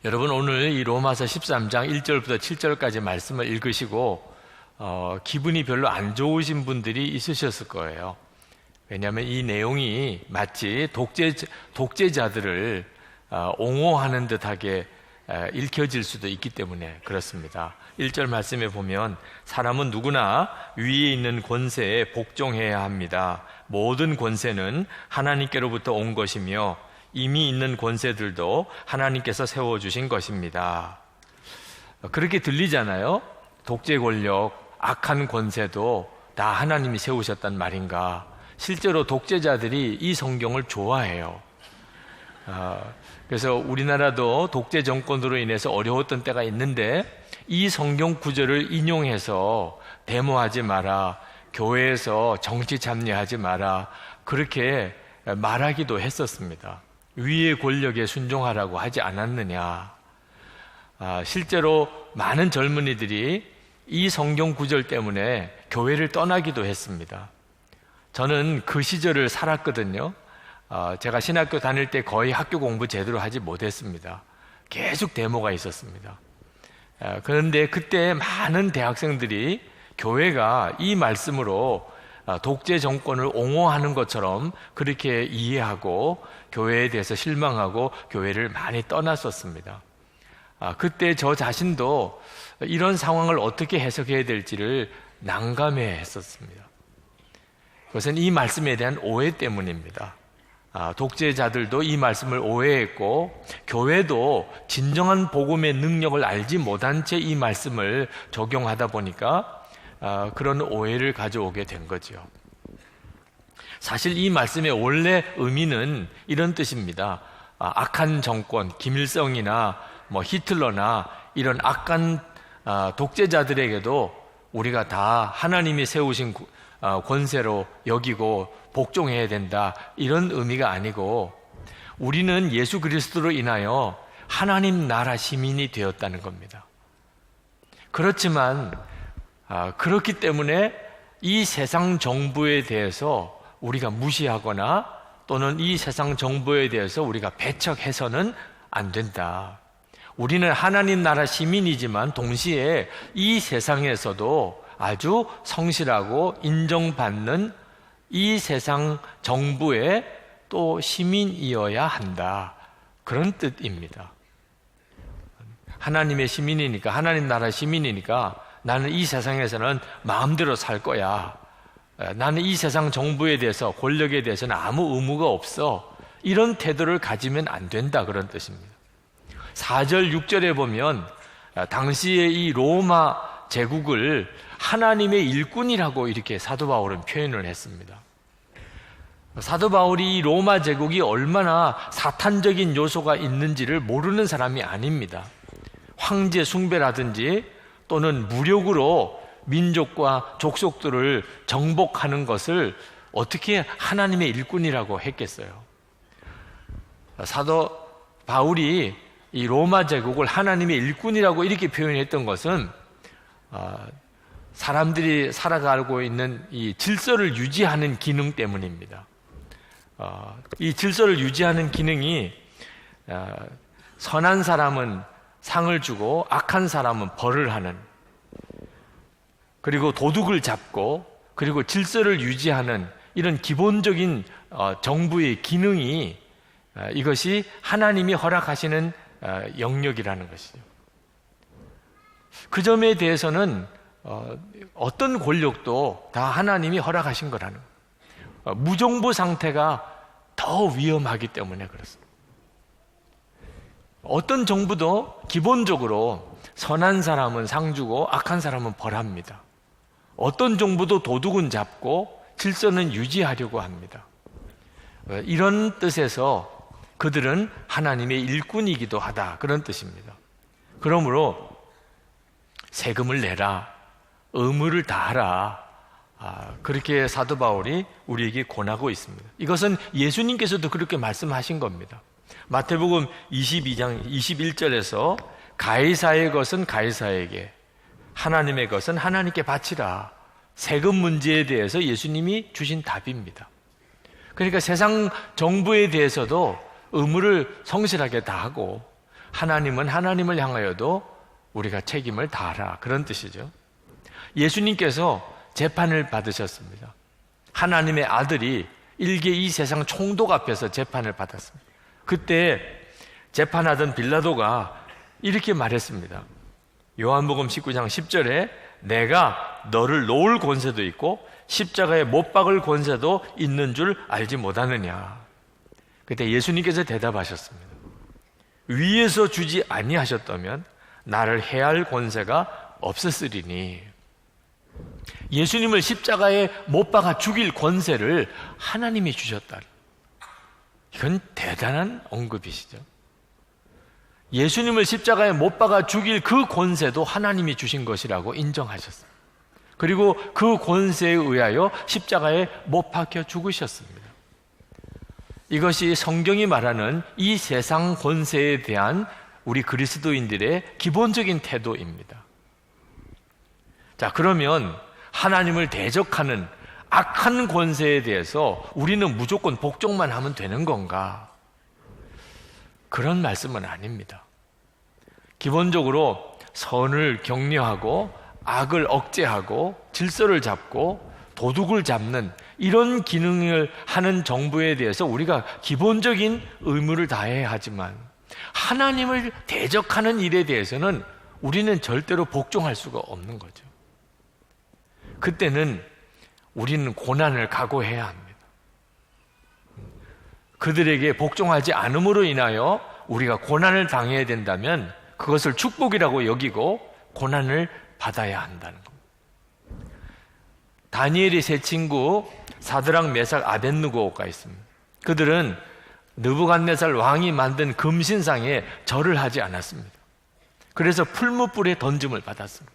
여러분, 오늘 이 로마서 13장 1절부터 7절까지 말씀을 읽으시고 기분이 별로 안 좋으신 분들이 있으셨을 거예요. 왜냐하면 이 내용이 마치 독재자들을 옹호하는 듯하게 읽혀질 수도 있기 때문에 그렇습니다. 1절 말씀에 보면 사람은 누구나 위에 있는 권세에 복종해야 합니다. 모든 권세는 하나님께로부터 온 것이며 이미 있는 권세들도 하나님께서 세워주신 것입니다. 그렇게 들리잖아요. 독재 권력, 악한 권세도 다 하나님이 세우셨단 말인가. 실제로 독재자들이 이 성경을 좋아해요. 그래서 우리나라도 독재 정권으로 인해서 어려웠던 때가 있는데 이 성경 구절을 인용해서 데모하지 마라, 교회에서 정치 참여하지 마라, 그렇게 말하기도 했었습니다. 위의 권력에 순종하라고 하지 않았느냐. 실제로 많은 젊은이들이 이 성경 구절 때문에 교회를 떠나기도 했습니다. 저는 그 시절을 살았거든요. 제가 신학교 다닐 때 거의 학교 공부 제대로 하지 못했습니다. 계속 데모가 있었습니다. 그런데 그때 많은 대학생들이 교회가 이 말씀으로 독재 정권을 옹호하는 것처럼 그렇게 이해하고 교회에 대해서 실망하고 교회를 많이 떠났었습니다. 그때 저 자신도 이런 상황을 어떻게 해석해야 될지를 난감해 했었습니다. 그것은 이 말씀에 대한 오해 때문입니다. 독재자들도 이 말씀을 오해했고 교회도 진정한 복음의 능력을 알지 못한 채 이 말씀을 적용하다 보니까 그런 오해를 가져오게 된 거죠. 사실 이 말씀의 원래 의미는 이런 뜻입니다. 악한 정권, 김일성이나 히틀러나 이런 악한 독재자들에게도 우리가 다 하나님이 세우신 권세로 여기고 복종해야 된다, 이런 의미가 아니고 우리는 예수 그리스도로 인하여 하나님 나라 시민이 되었다는 겁니다. 그렇지만 그렇기 때문에 이 세상 정부에 대해서 우리가 무시하거나 또는 이 세상 정부에 대해서 우리가 배척해서는 안 된다. 우리는 하나님 나라 시민이지만 동시에 이 세상에서도 아주 성실하고 인정받는 이 세상 정부의 또 시민이어야 한다, 그런 뜻입니다. 하나님의 시민이니까, 하나님 나라 시민이니까 나는 이 세상에서는 마음대로 살 거야. 나는 이 세상 정부에 대해서, 권력에 대해서는 아무 의무가 없어. 이런 태도를 가지면 안 된다, 그런 뜻입니다. 4절, 6절에 보면 당시에 이 로마 제국을 하나님의 일꾼이라고 이렇게 사도 바울은 표현을 했습니다. 사도 바울이 이 로마 제국이 얼마나 사탄적인 요소가 있는지를 모르는 사람이 아닙니다. 황제 숭배라든지 또는 무력으로 민족과 족속들을 정복하는 것을 어떻게 하나님의 일꾼이라고 했겠어요? 사도 바울이 이 로마 제국을 하나님의 일꾼이라고 이렇게 표현했던 것은 사람들이 살아가고 있는 이 질서를 유지하는 기능 때문입니다. 이 질서를 유지하는 기능이 선한 사람은 상을 주고 악한 사람은 벌을 하는, 그리고 도둑을 잡고 그리고 질서를 유지하는 이런 기본적인 정부의 기능이 이것이 하나님이 허락하시는 영역이라는 것이죠. 그 점에 대해서는 어떤 권력도 다 하나님이 허락하신 거라는 거예요. 무정부 상태가 더 위험하기 때문에 그렇습니다. 어떤 정부도 기본적으로 선한 사람은 상 주고 악한 사람은 벌합니다. 어떤 정부도 도둑은 잡고 질서는 유지하려고 합니다. 이런 뜻에서 그들은 하나님의 일꾼이기도 하다, 그런 뜻입니다. 그러므로 세금을 내라, 의무를 다하라, 그렇게 사도 바울이 우리에게 권하고 있습니다. 이것은 예수님께서도 그렇게 말씀하신 겁니다. 마태복음 22장 21절에서 가이사의 것은 가이사에게, 하나님의 것은 하나님께 바치라, 세금 문제에 대해서 예수님이 주신 답입니다. 그러니까 세상 정부에 대해서도 의무를 성실하게 다하고 하나님은 하나님을 향하여도 우리가 책임을 다하라, 그런 뜻이죠. 예수님께서 재판을 받으셨습니다. 하나님의 아들이 일개 이 세상 총독 앞에서 재판을 받았습니다. 그때 재판하던 빌라도가 이렇게 말했습니다. 요한복음 19장 10절에 내가 너를 놓을 권세도 있고 십자가에 못 박을 권세도 있는 줄 알지 못하느냐. 그때 예수님께서 대답하셨습니다. 위에서 주지 아니하셨다면 나를 해할 권세가 없었으리니. 예수님을 십자가에 못 박아 죽일 권세를 하나님이 주셨다. 이건 대단한 언급이시죠. 예수님을 십자가에 못 박아 죽일 그 권세도 하나님이 주신 것이라고 인정하셨습니다. 그리고 그 권세에 의하여 십자가에 못 박혀 죽으셨습니다. 이것이 성경이 말하는 이 세상 권세에 대한 우리 그리스도인들의 기본적인 태도입니다. 자, 그러면 하나님을 대적하는 악한 권세에 대해서 우리는 무조건 복종만 하면 되는 건가? 그런 말씀은 아닙니다. 기본적으로 선을 격려하고 악을 억제하고 질서를 잡고 도둑을 잡는 이런 기능을 하는 정부에 대해서 우리가 기본적인 의무를 다해야 하지만 하나님을 대적하는 일에 대해서는 우리는 절대로 복종할 수가 없는 거죠. 그때는 우리는 고난을 각오해야 합니다. 그들에게 복종하지 않음으로 인하여 우리가 고난을 당해야 된다면 그것을 축복이라고 여기고 고난을 받아야 한다는 겁니다. 다니엘의 세 친구 사드락, 메삭, 아벳느고가 있습니다. 그들은 느부갓네살 왕이 만든 금신상에 절을 하지 않았습니다. 그래서 풀무불에 던짐을 받았습니다.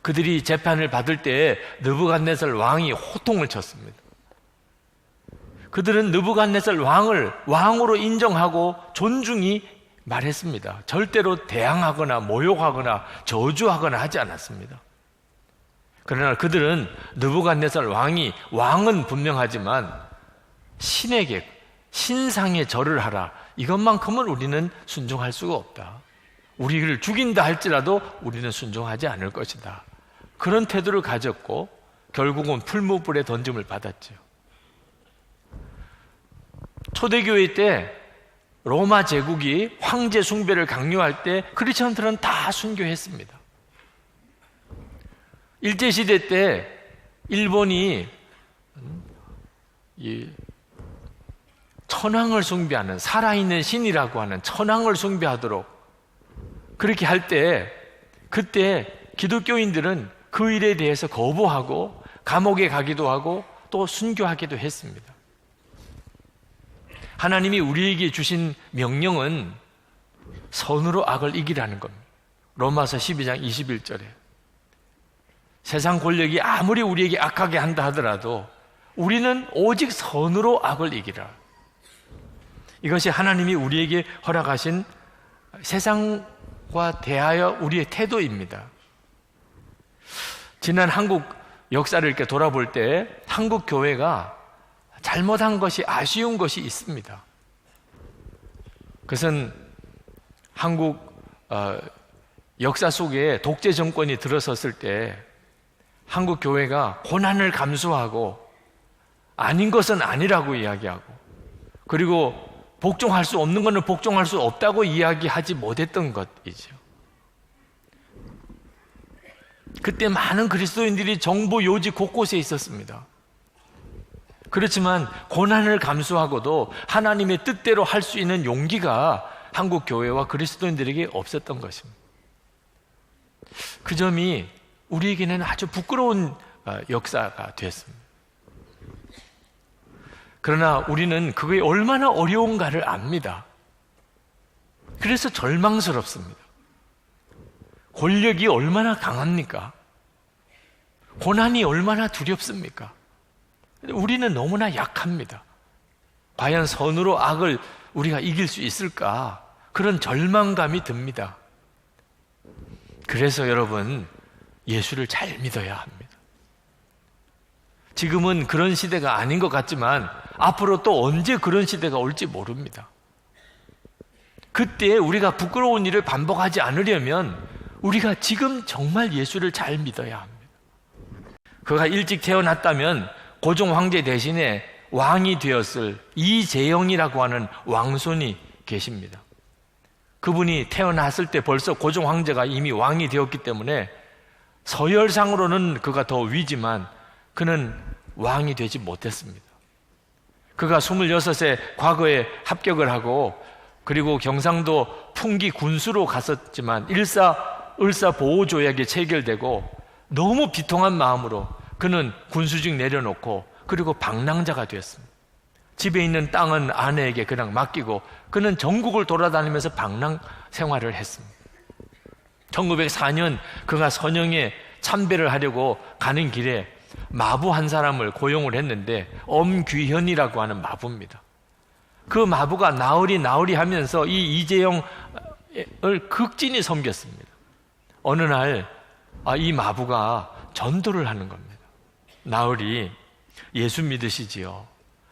그들이 재판을 받을 때 느부갓네살 왕이 호통을 쳤습니다. 그들은 느부갓네살 왕을 왕으로 인정하고 존중히 말했습니다. 절대로 대항하거나 모욕하거나 저주하거나 하지 않았습니다. 그러나 그들은 느부갓네살 왕은 분명하지만 신에게, 신상에 절을 하라, 이것만큼은 우리는 순종할 수가 없다. 우리를 죽인다 할지라도 우리는 순종하지 않을 것이다. 그런 태도를 가졌고 결국은 풀무불에 던짐을 받았죠. 초대교회 때 로마 제국이 황제 숭배를 강요할 때 크리스천들은 다 순교했습니다. 일제시대 때 일본이 천황을 숭배하는, 살아있는 신이라고 하는 천황을 숭배하도록 그렇게 할 때, 그때 기독교인들은 그 일에 대해서 거부하고 감옥에 가기도 하고 또 순교하기도 했습니다. 하나님이 우리에게 주신 명령은 선으로 악을 이기라는 겁니다. 로마서 12장 21절에 세상 권력이 아무리 우리에게 악하게 한다 하더라도 우리는 오직 선으로 악을 이기라. 이것이 하나님이 우리에게 허락하신 세상과 대하여 우리의 태도입니다. 지난 한국 역사를 이렇게 돌아볼 때 한국 교회가 잘못한 것이, 아쉬운 것이 있습니다. 그것은 한국 역사 속에 독재 정권이 들어섰을 때 한국 교회가 고난을 감수하고 아닌 것은 아니라고 이야기하고, 그리고 복종할 수 없는 것은 복종할 수 없다고 이야기하지 못했던 것이죠. 그때 많은 그리스도인들이 정보 요지 곳곳에 있었습니다. 그렇지만 고난을 감수하고도 하나님의 뜻대로 할 수 있는 용기가 한국 교회와 그리스도인들에게 없었던 것입니다. 그 점이 우리에게는 아주 부끄러운 역사가 됐습니다. 그러나 우리는 그게 얼마나 어려운가를 압니다. 그래서 절망스럽습니다. 권력이 얼마나 강합니까? 고난이 얼마나 두렵습니까? 우리는 너무나 약합니다. 과연 선으로 악을 우리가 이길 수 있을까? 그런 절망감이 듭니다. 그래서 여러분, 예수를 잘 믿어야 합니다. 지금은 그런 시대가 아닌 것 같지만 앞으로 또 언제 그런 시대가 올지 모릅니다. 그때 우리가 부끄러운 일을 반복하지 않으려면 우리가 지금 정말 예수를 잘 믿어야 합니다. 그가 일찍 태어났다면 고종 황제 대신에 왕이 되었을 이재영이라고 하는 왕손이 계십니다. 그분이 태어났을 때 벌써 고종 황제가 이미 왕이 되었기 때문에 서열상으로는 그가 더 위지만 그는 왕이 되지 못했습니다. 그가 26세 과거에 합격을 하고 그리고 경상도 풍기 군수로 갔었지만 을사 보호조약이 체결되고 너무 비통한 마음으로 그는 군수직 내려놓고 그리고 방랑자가 되었습니다. 집에 있는 땅은 아내에게 그냥 맡기고 그는 전국을 돌아다니면서 방랑 생활을 했습니다. 1904년 그가 선영에 참배를 하려고 가는 길에 마부 한 사람을 고용을 했는데 엄귀현이라고 하는 마부입니다. 그 마부가 나으리 하면서 이 이재영을 극진히 섬겼습니다. 어느 날 이 마부가 전도를 하는 겁니다. 나으리, 예수 믿으시지요?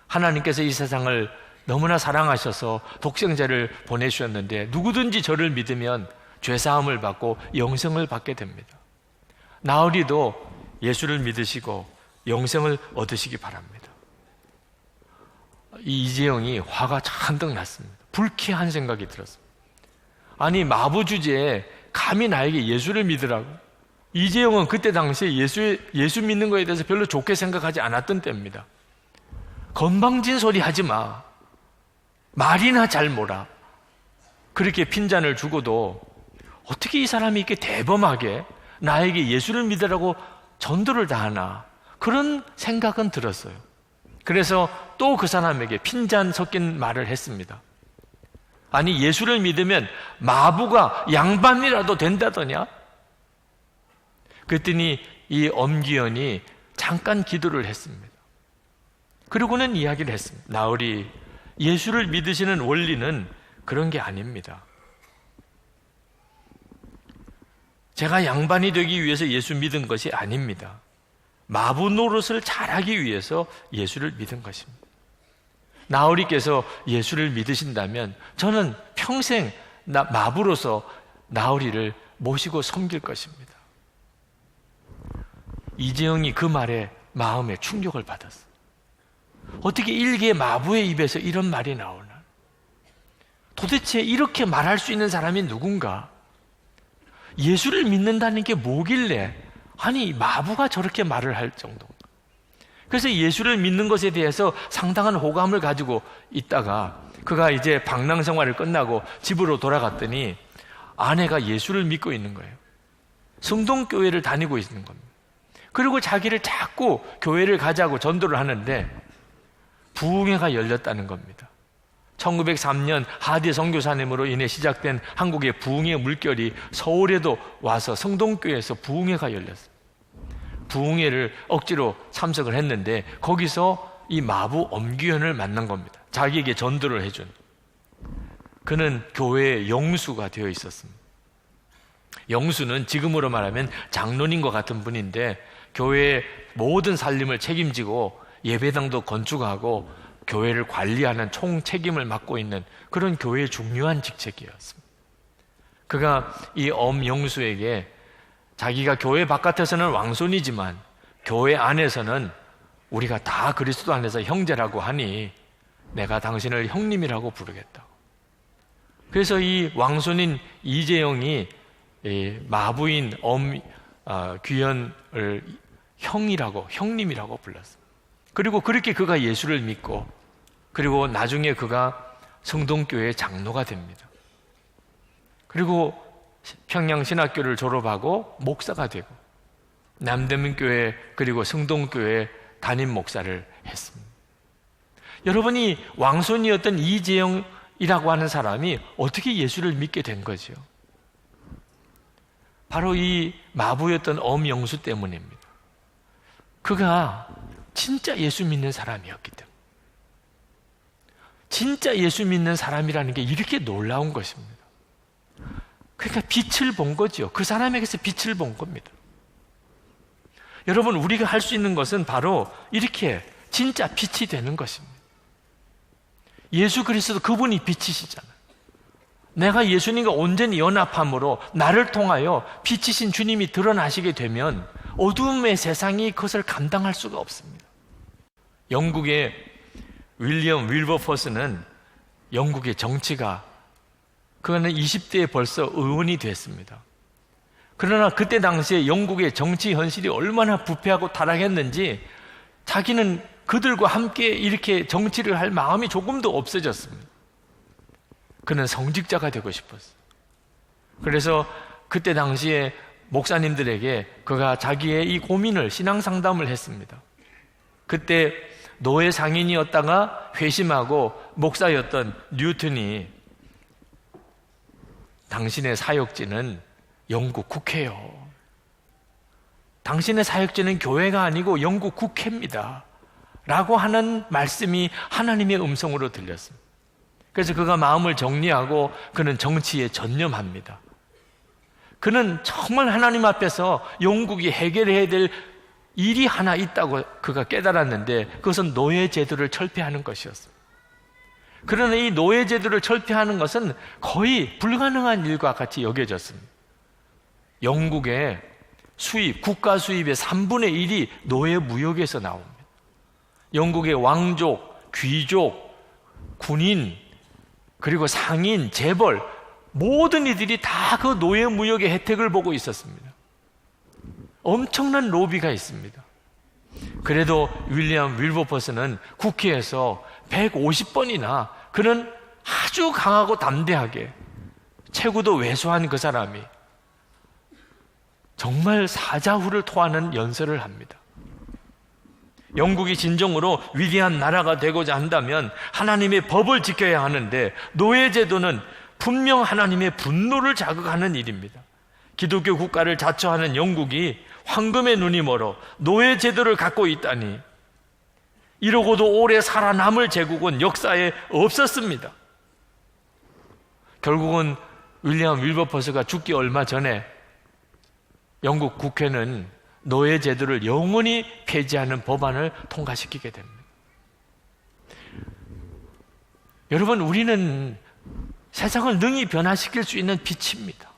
하나님께서 이 세상을 너무나 사랑하셔서 독생자를 보내주셨는데 누구든지 저를 믿으면 죄사함을 받고 영생을 받게 됩니다. 나으리도 예수를 믿으시고 영생을 얻으시기 바랍니다. 이 이재영이 화가 잔뜩 났습니다. 불쾌한 생각이 들었습니다. 아니, 마부 주제에 감히 나에게 예수를 믿으라고? 이재영은 그때 당시에 예수 믿는 거에 대해서 별로 좋게 생각하지 않았던 때입니다. 건방진 소리 하지 마. 말이나 잘 몰아. 그렇게 핀잔을 주고도 어떻게 이 사람이 이렇게 대범하게 나에게 예수를 믿으라고 전도를 다 하나, 그런 생각은 들었어요. 그래서 또 그 사람에게 핀잔 섞인 말을 했습니다. 아니, 예수를 믿으면 마부가 양반이라도 된다더냐? 그랬더니 이 엄기현이 잠깐 기도를 했습니다. 그리고는 이야기를 했습니다. 나으리, 예수를 믿으시는 원리는 그런 게 아닙니다. 제가 양반이 되기 위해서 예수 믿은 것이 아닙니다. 마부 노릇을 잘하기 위해서 예수를 믿은 것입니다. 나으리께서 예수를 믿으신다면 저는 평생 마부로서 나으리를 모시고 섬길 것입니다. 이재영이 그 말에 마음에 충격을 받았어요. 어떻게 일개 마부의 입에서 이런 말이 나오나? 도대체 이렇게 말할 수 있는 사람이 누군가? 예수를 믿는다는 게 뭐길래 아니 마부가 저렇게 말을 할 정도인가? 그래서 예수를 믿는 것에 대해서 상당한 호감을 가지고 있다가 그가 이제 방랑 생활을 끝나고 집으로 돌아갔더니 아내가 예수를 믿고 있는 거예요. 성동교회를 다니고 있는 겁니다. 그리고 자기를 자꾸 교회를 가자고 전도를 하는데 부흥회가 열렸다는 겁니다. 1903년 하디 선교사님으로 인해 시작된 한국의 부흥회 물결이 서울에도 와서 성동교회에서 부흥회가 열렸어요. 부흥회를 억지로 참석을 했는데 거기서 이 마부 엄규현을 만난 겁니다. 자기에게 전도를 해준. 그는 교회의 영수가 되어 있었습니다. 영수는 지금으로 말하면 장로님과 같은 분인데 교회의 모든 살림을 책임지고 예배당도 건축하고 교회를 관리하는 총 책임을 맡고 있는 그런 교회의 중요한 직책이었습니다. 그가 이 엄영수에게 자기가 교회 바깥에서는 왕손이지만 교회 안에서는 우리가 다 그리스도 안에서 형제라고 하니 내가 당신을 형님이라고 부르겠다. 그래서 이 왕손인 이재영이 마부인 귀현을 형님이라고 불렀습니다. 그리고 그렇게 그가 예수를 믿고 그리고 나중에 그가 성동교회의 장로가 됩니다. 그리고 평양신학교를 졸업하고 목사가 되고 남대문교회 그리고 성동교회 담임 목사를 했습니다. 여러분이 왕손이었던 이재영이라고 하는 사람이 어떻게 예수를 믿게 된 거죠? 바로 이 마부였던 엄영수 때문입니다. 그가 진짜 예수 믿는 사람이었기 때문에. 진짜 예수 믿는 사람이라는 게 이렇게 놀라운 것입니다. 그러니까 빛을 본 거죠. 그 사람에게서 빛을 본 겁니다. 여러분, 우리가 할 수 있는 것은 바로 이렇게 진짜 빛이 되는 것입니다. 예수 그리스도 그분이 빛이시잖아요. 내가 예수님과 온전히 연합함으로 나를 통하여 빛이신 주님이 드러나시게 되면 어두움의 세상이 그것을 감당할 수가 없습니다. 영국의 윌리엄 윌버포스는 영국의 정치가, 그는 20대에 벌써 의원이 됐습니다. 그러나 그때 당시에 영국의 정치 현실이 얼마나 부패하고 타락했는지 자기는 그들과 함께 이렇게 정치를 할 마음이 조금도 없어졌습니다. 그는 성직자가 되고 싶었어요. 그래서 그때 당시에 목사님들에게 그가 자기의 이 고민을 신앙 상담을 했습니다. 그때 노예 상인이었다가 회심하고 목사였던 뉴턴이 당신의 사역지는 영국 국회요. 당신의 사역지는 교회가 아니고 영국 국회입니다. 라고 하는 말씀이 하나님의 음성으로 들렸습니다. 그래서 그가 마음을 정리하고 그는 정치에 전념합니다. 그는 정말 하나님 앞에서 영국이 해결해야 될 일이 하나 있다고 그가 깨달았는데 그것은 노예제도를 철폐하는 것이었습니다. 그러나 이 노예제도를 철폐하는 것은 거의 불가능한 일과 같이 여겨졌습니다. 영국의 수입, 국가 수입의 3분의 1이 노예 무역에서 나옵니다. 영국의 왕족, 귀족, 군인, 그리고 상인, 재벌, 모든 이들이 다 그 노예 무역의 혜택을 보고 있었습니다. 엄청난 로비가 있습니다. 그래도 윌리엄 윌버포스는 국회에서 150번이나 그는 아주 강하고 담대하게, 체구도 왜소한 그 사람이 정말 사자후를 토하는 연설을 합니다. 영국이 진정으로 위대한 나라가 되고자 한다면 하나님의 법을 지켜야 하는데 노예제도는 분명 하나님의 분노를 자극하는 일입니다. 기독교 국가를 자처하는 영국이 황금의 눈이 멀어 노예제도를 갖고 있다니, 이러고도 오래 살아남을 제국은 역사에 없었습니다. 결국은 윌리엄 윌버포스가 죽기 얼마 전에 영국 국회는 노예제도를 영원히 폐지하는 법안을 통과시키게 됩니다. 여러분, 우리는 세상을 능히 변화시킬 수 있는 빛입니다.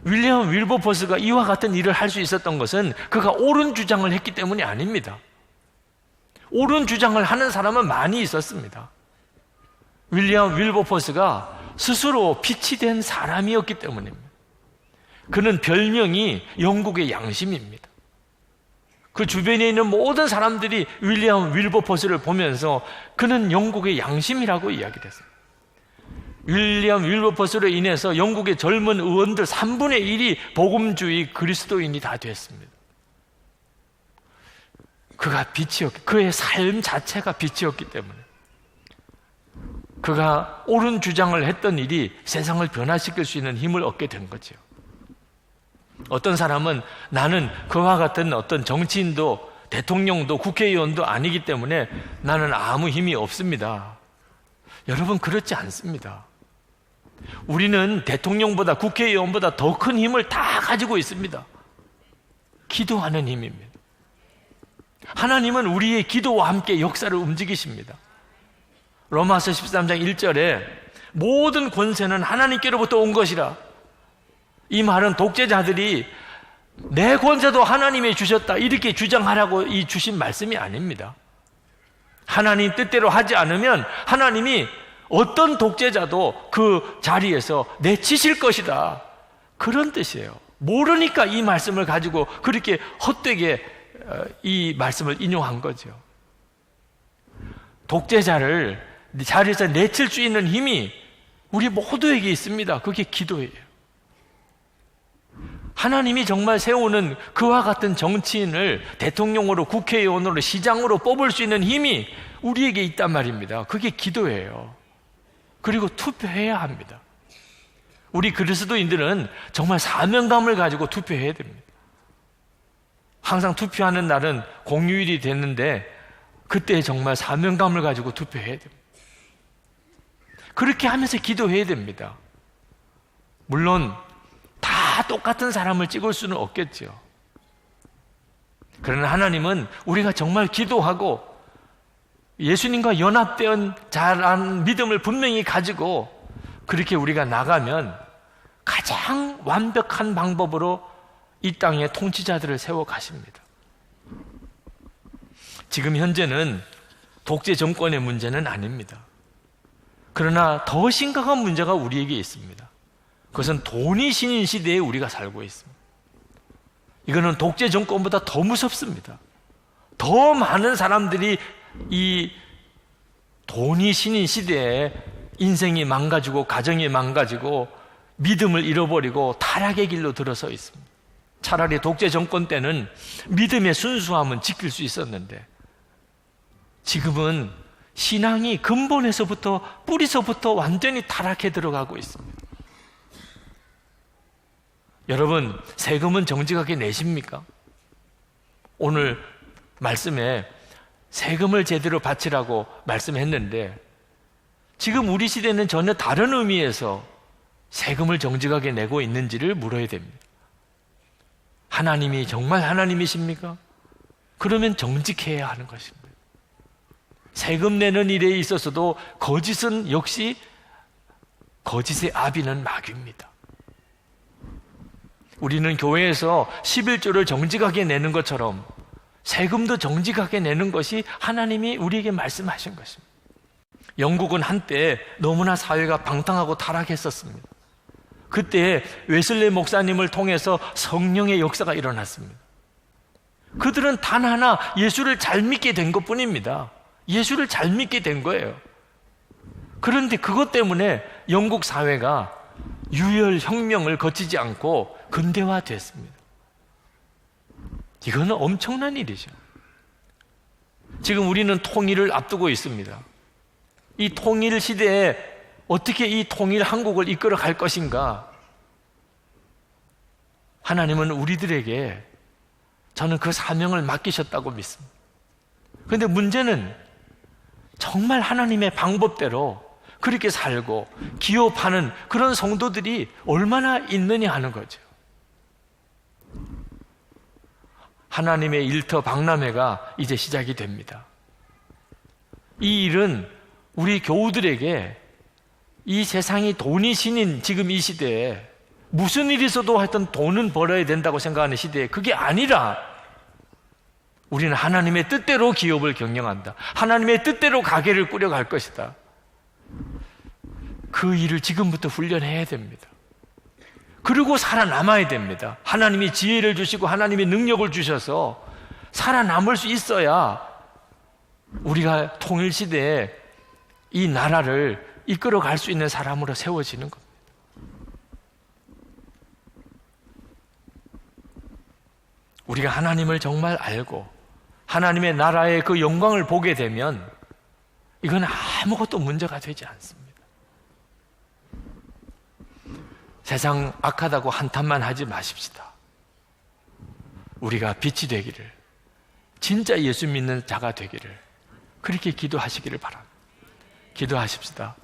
윌리엄 윌버포스가 이와 같은 일을 할 수 있었던 것은 그가 옳은 주장을 했기 때문이 아닙니다. 옳은 주장을 하는 사람은 많이 있었습니다. 윌리엄 윌버포스가 스스로 빛이 된 사람이었기 때문입니다. 그는 별명이 영국의 양심입니다. 그 주변에 있는 모든 사람들이 윌리엄 윌버포스를 보면서 그는 영국의 양심이라고 이야기했습니다. 윌리엄 윌버포스로 인해서 영국의 젊은 의원들 3분의 1이 복음주의 그리스도인이 다 됐습니다. 그가 빛이었기, 그의 삶 자체가 빛이었기 때문에 그가 옳은 주장을 했던 일이 세상을 변화시킬 수 있는 힘을 얻게 된 거죠. 어떤 사람은 나는 그와 같은 어떤 정치인도 대통령도 국회의원도 아니기 때문에 나는 아무 힘이 없습니다. 여러분, 그렇지 않습니다. 우리는 대통령보다 국회의원보다 더 큰 힘을 다 가지고 있습니다. 기도하는 힘입니다. 하나님은 우리의 기도와 함께 역사를 움직이십니다. 로마서 13장 1절에 모든 권세는 하나님께로부터 온 것이라. 이 말은 독재자들이 내 권세도 하나님이 주셨다 이렇게 주장하라고 이 주신 말씀이 아닙니다. 하나님 뜻대로 하지 않으면 하나님이 어떤 독재자도 그 자리에서 내치실 것이다, 그런 뜻이에요. 모르니까 이 말씀을 가지고 그렇게 헛되게 이 말씀을 인용한 거죠. 독재자를 자리에서 내칠 수 있는 힘이 우리 모두에게 있습니다. 그게 기도예요. 하나님이 정말 세우는 그와 같은 정치인을 대통령으로, 국회의원으로, 시장으로 뽑을 수 있는 힘이 우리에게 있단 말입니다. 그게 기도예요. 그리고 투표해야 합니다. 우리 그리스도인들은 정말 사명감을 가지고 투표해야 됩니다. 항상 투표하는 날은 공휴일이 됐는데 그때 정말 사명감을 가지고 투표해야 됩니다. 그렇게 하면서 기도해야 됩니다. 물론 다 똑같은 사람을 찍을 수는 없겠죠. 그러나 하나님은 우리가 정말 기도하고 예수님과 연합된 자란 믿음을 분명히 가지고 그렇게 우리가 나가면 가장 완벽한 방법으로 이 땅에 통치자들을 세워 가십니다. 지금 현재는 독재 정권의 문제는 아닙니다. 그러나 더 심각한 문제가 우리에게 있습니다. 그것은 돈이 신인 시대에 우리가 살고 있습니다. 이거는 독재 정권보다 더 무섭습니다. 더 많은 사람들이 이 돈이 신인 시대에 인생이 망가지고 가정이 망가지고 믿음을 잃어버리고 타락의 길로 들어서 있습니다. 차라리 독재 정권 때는 믿음의 순수함은 지킬 수 있었는데 지금은 신앙이 근본에서부터 뿌리서부터 완전히 타락해 들어가고 있습니다. 여러분, 세금은 정직하게 내십니까? 오늘 말씀에 세금을 제대로 바치라고 말씀했는데 지금 우리 시대는 전혀 다른 의미에서 세금을 정직하게 내고 있는지를 물어야 됩니다. 하나님이 정말 하나님이십니까? 그러면 정직해야 하는 것입니다. 세금 내는 일에 있어서도 거짓은 역시 거짓의 아비는 마귀입니다. 우리는 교회에서 11조를 정직하게 내는 것처럼 세금도 정직하게 내는 것이 하나님이 우리에게 말씀하신 것입니다. 영국은 한때 너무나 사회가 방탕하고 타락했었습니다. 그때 웨슬레 목사님을 통해서 성령의 역사가 일어났습니다. 그들은 단 하나 예수를 잘 믿게 된 것뿐입니다. 예수를 잘 믿게 된 거예요. 그런데 그것 때문에 영국 사회가 유혈 혁명을 거치지 않고 근대화됐습니다. 이거는 엄청난 일이죠. 지금 우리는 통일을 앞두고 있습니다. 이 통일 시대에 어떻게 이 통일 한국을 이끌어 갈 것인가? 하나님은 우리들에게 저는 그 사명을 맡기셨다고 믿습니다. 그런데 문제는 정말 하나님의 방법대로 그렇게 살고 기업하는 그런 성도들이 얼마나 있느냐 하는 거죠. 하나님의 일터 박람회가 이제 시작이 됩니다. 이 일은 우리 교우들에게 이 세상이 돈이 신인 지금 이 시대에 무슨 일이 있어도 하여튼 돈은 벌어야 된다고 생각하는 시대에 그게 아니라 우리는 하나님의 뜻대로 기업을 경영한다. 하나님의 뜻대로 가게를 꾸려갈 것이다. 그 일을 지금부터 훈련해야 됩니다. 그리고 살아남아야 됩니다. 하나님이 지혜를 주시고 하나님이 능력을 주셔서 살아남을 수 있어야 우리가 통일시대에 이 나라를 이끌어 갈 수 있는 사람으로 세워지는 겁니다. 우리가 하나님을 정말 알고 하나님의 나라의 그 영광을 보게 되면 이건 아무것도 문제가 되지 않습니다. 세상 악하다고 한탄만 하지 마십시다. 우리가 빛이 되기를, 진짜 예수 믿는 자가 되기를 그렇게 기도하시기를 바랍니다. 기도하십시다.